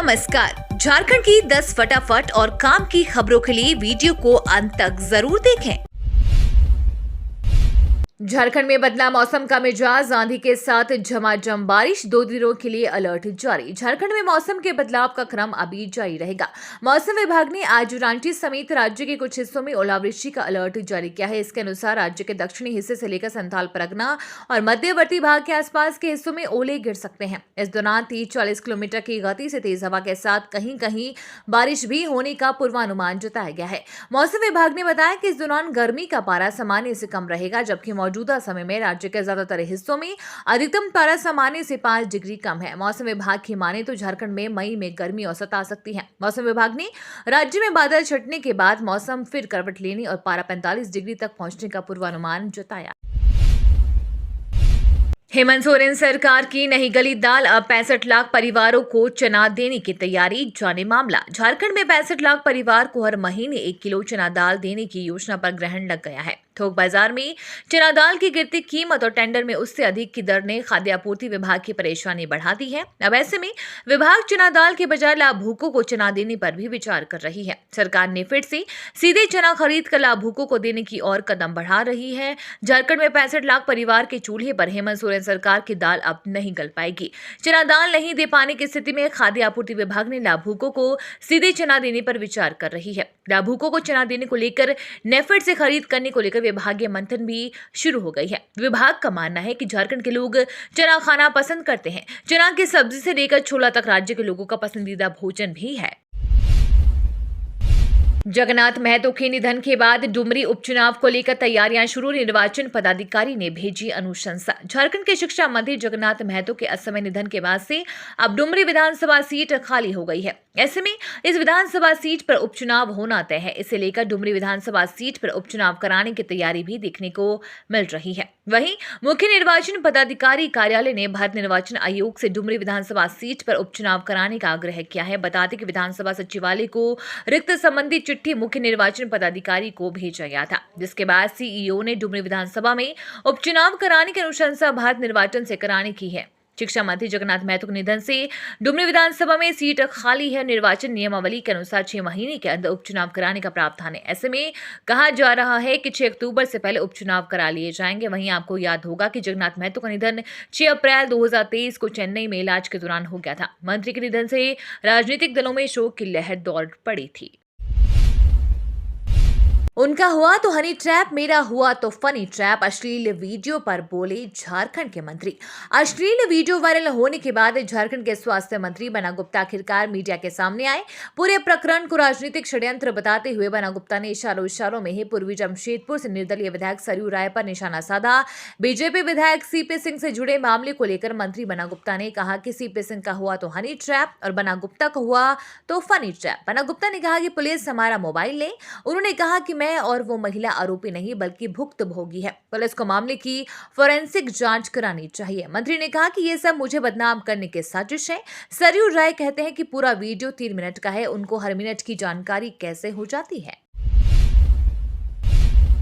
नमस्कार। झारखंड की 10 फटाफट और काम की खबरों के लिए वीडियो को अंत तक जरूर देखें। झारखंड में बदला मौसम का मिजाज, आंधी के साथ झमाझम बारिश, 2 दिनों के लिए अलर्ट जारी। झारखंड में मौसम के बदलाव का क्रम अभी जारी रहेगा। मौसम विभाग ने आज रांची समेत राज्य के कुछ हिस्सों में ओलावृष्टि का अलर्ट जारी किया है। इसके अनुसार राज्य के दक्षिणी हिस्से से लेकर संथाल परगना और मध्यवर्ती भाग के आसपास के हिस्सों में ओले गिर सकते हैं। इस दौरान 30-40 किलोमीटर की गति से तेज हवा के साथ कहीं कहीं बारिश भी होने का पूर्वानुमान जताया गया है। मौसम विभाग ने बताया कि इस दौरान गर्मी का पारा सामान्य से कम रहेगा, जबकि मौजूदा समय में राज्य के ज्यादातर हिस्सों में अधिकतम पारा सामान्य से 5 डिग्री कम है। मौसम विभाग की माने तो झारखंड में मई में गर्मी औसत आ सकती है। मौसम विभाग ने राज्य में बादल छटने के बाद मौसम फिर करवट लेने और पारा 45 डिग्री तक पहुंचने का पूर्वानुमान जताया। हेमंत सोरेन सरकार की नहीं गली दाल, अब 65 लाख परिवारों को चना देने की तैयारी, जाने मामला। झारखंड में 65 लाख परिवार को हर महीने 1 किलो चना दाल देने की योजना पर ग्रहण लग गया है। थोक बाजार में चना दाल की गिरती कीमत और टेंडर में उससे अधिक की दर ने खाद्य आपूर्ति विभाग की परेशानी बढ़ा दी है। अब ऐसे में विभाग चना दाल के बजाय लाभुकों को चना देने पर भी विचार कर रही है। सरकार ने फिर से सीधे चना खरीद कर लाभुकों को देने की ओर कदम बढ़ा रही है। झारखंड में 65 लाख परिवार के चूल्हे पर हेमंत सोरेन सरकार की दाल अब नहीं गल पाएगी। चना दाल नहीं दे पाने की स्थिति में खाद्य आपूर्ति विभाग ने लाभुकों को सीधे चना देने पर विचार कर रही है। लाभुकों को चना देने को लेकर नेफेड से खरीद करने को लेकर विभागीय मंथन भी शुरू हो गई है। विभाग का मानना है कि झारखंड के लोग चना खाना पसंद करते हैं। चना की सब्जी से लेकर छोला तक राज्य के लोगों का पसंदीदा भोजन भी है। जगन्नाथ महतो के निधन के बाद डुमरी उपचुनाव को लेकर तैयारियां शुरू, निर्वाचन पदाधिकारी ने भेजी अनुशंसा। झारखंड के शिक्षा मंत्री जगन्नाथ महतो के असमय निधन के बाद से अब डुमरी विधानसभा सीट खाली हो गई है। ऐसे में इस विधानसभा सीट पर उपचुनाव होना तय है। इसे लेकर डुमरी विधानसभा सीट पर उपचुनाव कराने की तैयारी भी देखने को मिल रही है। वहीं मुख्य निर्वाचन पदाधिकारी कार्यालय ने भारत निर्वाचन आयोग से डुमरी विधानसभा सीट पर उपचुनाव कराने का आग्रह किया है। बता दें कि विधानसभा सचिवालय को रिक्त संबंधी चिट्ठी मुख्य निर्वाचन पदाधिकारी को भेजा गया था, जिसके बाद सीईओ ने डुमरी विधानसभा में उपचुनाव कराने की अनुशंसा भारत निर्वाचन से कराने की है। शिक्षा मंत्री जगन्नाथ महतो के निधन से डुमरी विधानसभा में सीट खाली है। निर्वाचन नियमावली के अनुसार 6 महीने के अंदर उपचुनाव कराने का प्रावधान है। ऐसे में कहा जा रहा है कि 6 अक्टूबर से पहले उपचुनाव करा लिए जाएंगे। वहीं आपको याद होगा कि जगन्नाथ महतो का निधन 6 अप्रैल 2023 को चेन्नई में इलाज के दौरान हो गया था। मंत्री के निधन से राजनीतिक दलों में शोक की लहर दौड़ पड़ी थी। उनका हुआ तो हनी ट्रैप, मेरा हुआ तो फनी ट्रैप, अश्लील वीडियो पर बोले झारखंड के मंत्री। अश्लील वीडियो वायरल होने के बाद झारखंड के स्वास्थ्य मंत्री बन्ना गुप्ता आखिरकार मीडिया के सामने आए। पूरे प्रकरण को राजनीतिक षड्यंत्र बताते हुए बन्ना गुप्ता ने इशारों में ही पूर्वी जमशेदपुर से निर्दलीय विधायक सरयू राय पर निशाना साधा। बीजेपी विधायक सीपी सिंह से जुड़े मामले को लेकर मंत्री बन्ना गुप्ता ने कहा कि सीपी सिंह का हुआ तो हनी ट्रैप और बन्ना गुप्ता का हुआ तो फनी ट्रैप। बन्ना गुप्ता ने कहा कि पुलिस हमारा मोबाइल ले। उन्होंने कहा कि मैं और वो महिला आरोपी नहीं बल्कि भुक्तभोगी है। पुलिस को मामले की फोरेंसिक जांच करानी चाहिए। मंत्री ने कहा कि ये सब मुझे बदनाम करने की साजिश है। सरयू राय कहते हैं कि पूरा वीडियो 3 मिनट का है, उनको हर मिनट की जानकारी कैसे हो जाती है।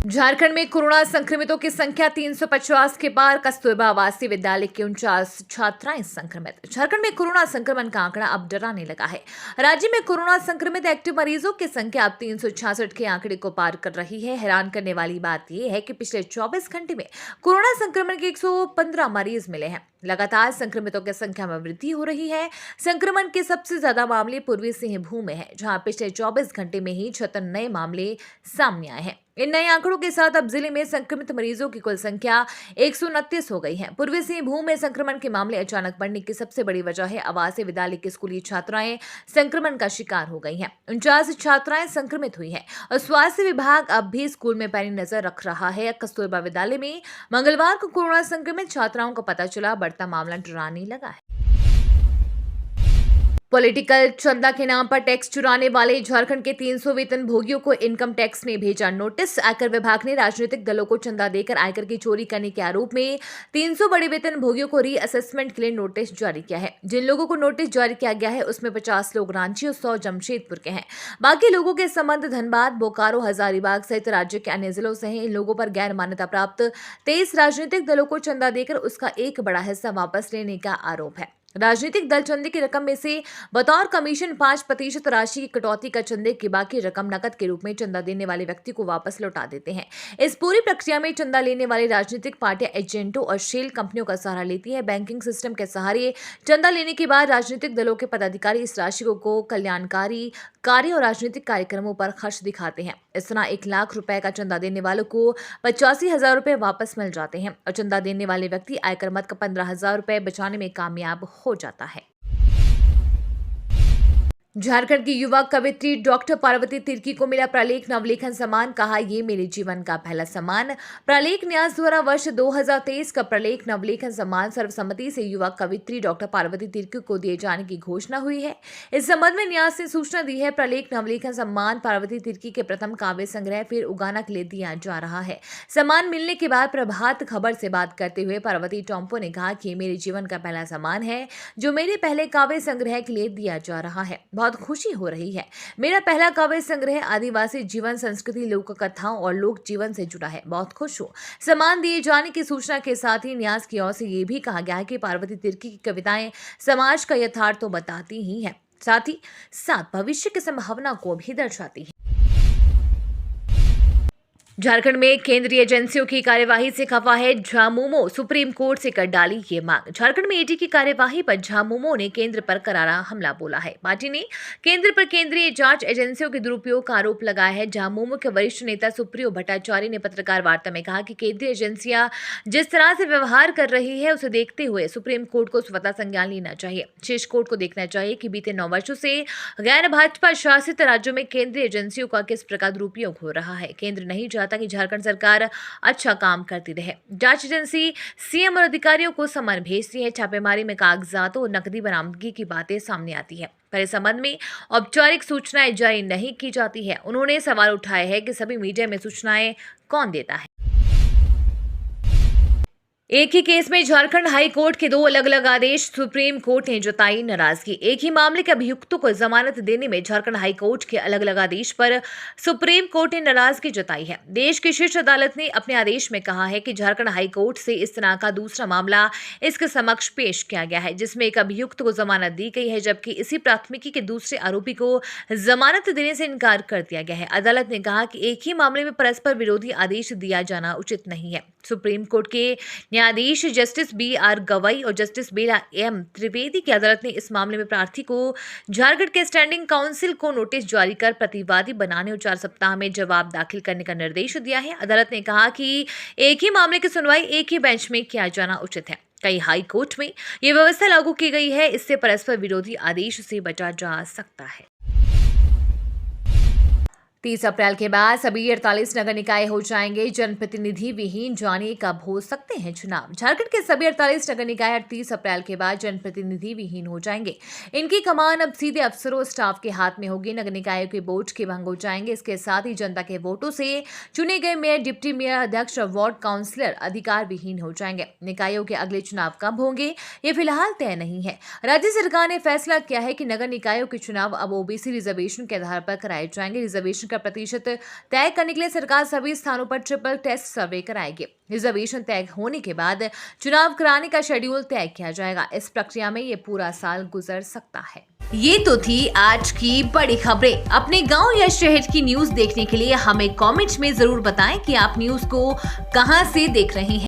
झारखंड में कोरोना संक्रमितों की संख्या 350 के पार, कस्तूरबा आवासीय विद्यालय की 49 छात्राएं संक्रमित। झारखंड में कोरोना संक्रमण का आंकड़ा अब डराने लगा है। राज्य में कोरोना संक्रमित एक्टिव मरीजों की संख्या अब 366 के आंकड़े को पार कर रही है। हैरान करने वाली बात यह है कि पिछले 24 घंटे में कोरोना संक्रमण के 115 मरीज मिले हैं। लगातार संक्रमितों की संख्या में वृद्धि हो रही है। संक्रमण के सबसे ज्यादा मामले पूर्वी सिंहभूम में है, जहां पिछले 24 घंटे में ही 76 नए मामले सामने आए हैं। इन नए आंकड़ों के साथ अब जिले में संक्रमित मरीजों की कुल संख्या 129 हो गई है। पूर्वी सिंहभूम में संक्रमण के मामले अचानक बढ़ने की सबसे बड़ी वजह है आवासीय विद्यालय की स्कूली छात्राएं संक्रमण का शिकार हो गई हैं। 49 छात्राएं संक्रमित हुई हैं और स्वास्थ्य विभाग अब भी स्कूल में पैनी नजर रख रहा है। कस्तूरबा विद्यालय में मंगलवार को कोरोना संक्रमित छात्राओं को पता चला। बढ़ता मामला डराने लगा है। पॉलिटिकल चंदा के नाम पर टैक्स चुराने वाले झारखंड के 300 वेतन भोगियों को इनकम टैक्स ने भेजा नोटिस। आयकर विभाग ने राजनीतिक दलों को चंदा देकर आयकर की चोरी करने के आरोप में 300 बड़े वेतन भोगियों को रीअसेसमेंट के लिए नोटिस जारी किया है। जिन लोगों को नोटिस जारी किया गया है उसमें 50 लोग रांची और 100 जमशेदपुर के हैं। बाकी लोगों के संबंध धनबाद, बोकारो, हजारीबाग सहित राज्य के अन्य जिलों से हैं। इन लोगों पर गैर मान्यता प्राप्त 23 राजनीतिक दलों को चंदा देकर उसका एक बड़ा हिस्सा वापस लेने का आरोप है। राजनीतिक दल चंदे की रकम में से बतौर कमीशन 5% राशि की कटौती कर चंदे की बाकी रकम नकद के रूप में चंदा देने वाले व्यक्ति को वापस लौटा देते हैं। इस पूरी प्रक्रिया में चंदा लेने वाली राजनीतिक पार्टियां एजेंटों और शेल कंपनियों का सहारा लेती है। बैंकिंग सिस्टम के सहारे चंदा लेने के बाद राजनीतिक दलों के पदाधिकारी इस राशि को कल्याणकारी कार्य और राजनीतिक कार्यक्रमों पर खर्च दिखाते हैं। इस तरह 1 लाख रुपए का चंदा देने वालों को 85,000 रुपए वापस मिल जाते हैं और चंदा देने वाले व्यक्ति आयकर मद का 15,000 रुपए बचाने में कामयाब हो जाता है। झारखंड की युवा कवित्री डॉक्टर पार्वती तिर्की को मिला प्रलेख नवलेखन सम्मान। कहा, ये मेरे जीवन का पहला सम्मान। प्रलेख न्यास द्वारा वर्ष 2023 का प्रलेख नवलेखन सम्मान सर्वसम्मति से युवा कवित्री डॉक्टर पार्वती तिर्की को दिए जाने की घोषणा हुई है। इस संबंध में न्यास ने सूचना दी है। प्रलेख नवलेखन सम्मान पार्वती तिर्की के प्रथम काव्य संग्रह फिर उगाना के लिए दिया जा रहा है। सम्मान मिलने के बाद प्रभात खबर से बात करते हुए पार्वती टोम्पो ने कहा कि मेरे जीवन का पहला सम्मान है जो मेरे पहले काव्य संग्रह के लिए दिया जा रहा है। बहुत खुशी हो रही है। मेरा पहला काव्य संग्रह आदिवासी जीवन, संस्कृति, लोक कथाओं और लोक जीवन से जुड़ा है। बहुत खुश हूं। सम्मान दिए जाने की सूचना के साथ ही न्यास की ओर से ये भी कहा गया है कि पार्वती तिर्की की कविताएं समाज का यथार्थ तो बताती ही है, साथ ही साथ भविष्य की संभावना को भी दर्शाती है। झारखंड में केंद्रीय एजेंसियों की कार्यवाही से खफा है झामुमो। सुप्रीम कोर्ट से कर डाली ये मांग। झारखंड में ईडी की कार्यवाही पर झामुमो ने केंद्र पर करारा हमला बोला है। पार्टी ने केंद्र पर केंद्रीय जांच एजेंसियों के दुरुपयोग का आरोप लगाया है। झामुमो के वरिष्ठ नेता सुप्रियो भट्टाचार्य ने पत्रकार वार्ता में कहा कि केंद्रीय एजेंसियां जिस तरह से व्यवहार कर रही है उसे देखते हुए सुप्रीम कोर्ट को स्वतः संज्ञान लेना चाहिए। शीर्ष कोर्ट को देखना चाहिए कि बीते 9 वर्षों से गैर भाजपा शासित राज्यों में केंद्रीय एजेंसियों का किस प्रकार दुरुपयोग हो रहा है। केंद्र नहीं चाहता कि झारखंड सरकार अच्छा काम करती रहे। जांच एजेंसी सीएम और अधिकारियों को समन भेजती है। छापेमारी में कागजातों और नकदी बरामदगी की बातें सामने आती है, पर इस संबंध में औपचारिक सूचनाएं जारी नहीं की जाती है। उन्होंने सवाल उठाए हैं कि सभी मीडिया में सूचनाएं कौन देता है। एक ही केस में झारखंड हाई कोर्ट के 2 अलग-अलग आदेश। सुप्रीम कोर्ट ने जताई नाराजगी। एक ही मामले के अभियुक्तों को जमानत देने में झारखंड हाई कोर्ट के अलग-अलग आदेश पर सुप्रीम कोर्ट ने नाराजगी जताई है। देश की शीर्ष अदालत ने अपने आदेश में कहा है कि झारखंड हाई कोर्ट से इस तरह का दूसरा मामला इसके समक्ष पेश किया गया है जिसमें एक अभियुक्त को जमानत दी गई है जबकि इसी प्राथमिकी के दूसरे आरोपी को जमानत देने से इनकार कर दिया गया है। अदालत ने कहा कि एक ही मामले में परस्पर विरोधी आदेश दिया जाना उचित नहीं है। सुप्रीम कोर्ट के न्यायाधीश जस्टिस BR गवई और जस्टिस बेला M त्रिवेदी की अदालत ने इस मामले में प्रार्थी को झारखंड के स्टैंडिंग काउंसिल को नोटिस जारी कर प्रतिवादी बनाने और 4 सप्ताह में जवाब दाखिल करने का निर्देश दिया है। अदालत ने कहा कि एक ही मामले की सुनवाई एक ही बेंच में किया जाना उचित है। कई हाई कोर्ट में यह व्यवस्था लागू की गई है। इससे परस्पर विरोधी आदेश से बचा जा सकता है। 30 अप्रैल के बाद सभी 48 नगर निकाय हो जाएंगे जनप्रतिनिधि विहीन। जानिए कब हो सकते हैं चुनाव। झारखंड के सभी 48 नगर निकाय 30 अप्रैल के बाद जनप्रतिनिधि विहीन हो जाएंगे। इनकी कमान अब सीधे अफसरों स्टाफ के हाथ में होगी। नगर निकायों के बोर्ड के भंग हो जाएंगे। इसके साथ ही जनता के वोटों से चुने गए मेयर, डिप्टी मेयर, अध्यक्ष और वार्ड काउंसिलर अधिकार विहीन हो जाएंगे। निकायों के अगले चुनाव कब होंगे ये फिलहाल तय नहीं है। राज्य सरकार ने फैसला किया है कि नगर निकायों के चुनाव अब ओबीसी रिजर्वेशन के आधार पर कराए जाएंगे। रिजर्वेशन का प्रतिशत तय करने के लिए सरकार सभी स्थानों पर ट्रिपल टेस्ट सर्वे कराएगी। रिजर्वेशन तय होने के बाद चुनाव कराने का शेड्यूल तय किया जाएगा। इस प्रक्रिया में ये पूरा साल गुजर सकता है। ये तो थी आज की बड़ी खबरें। अपने गांव या शहर की न्यूज देखने के लिए हमें कमेंट्स में जरूर बताएं कि आप न्यूज को कहां से देख रहे हैं।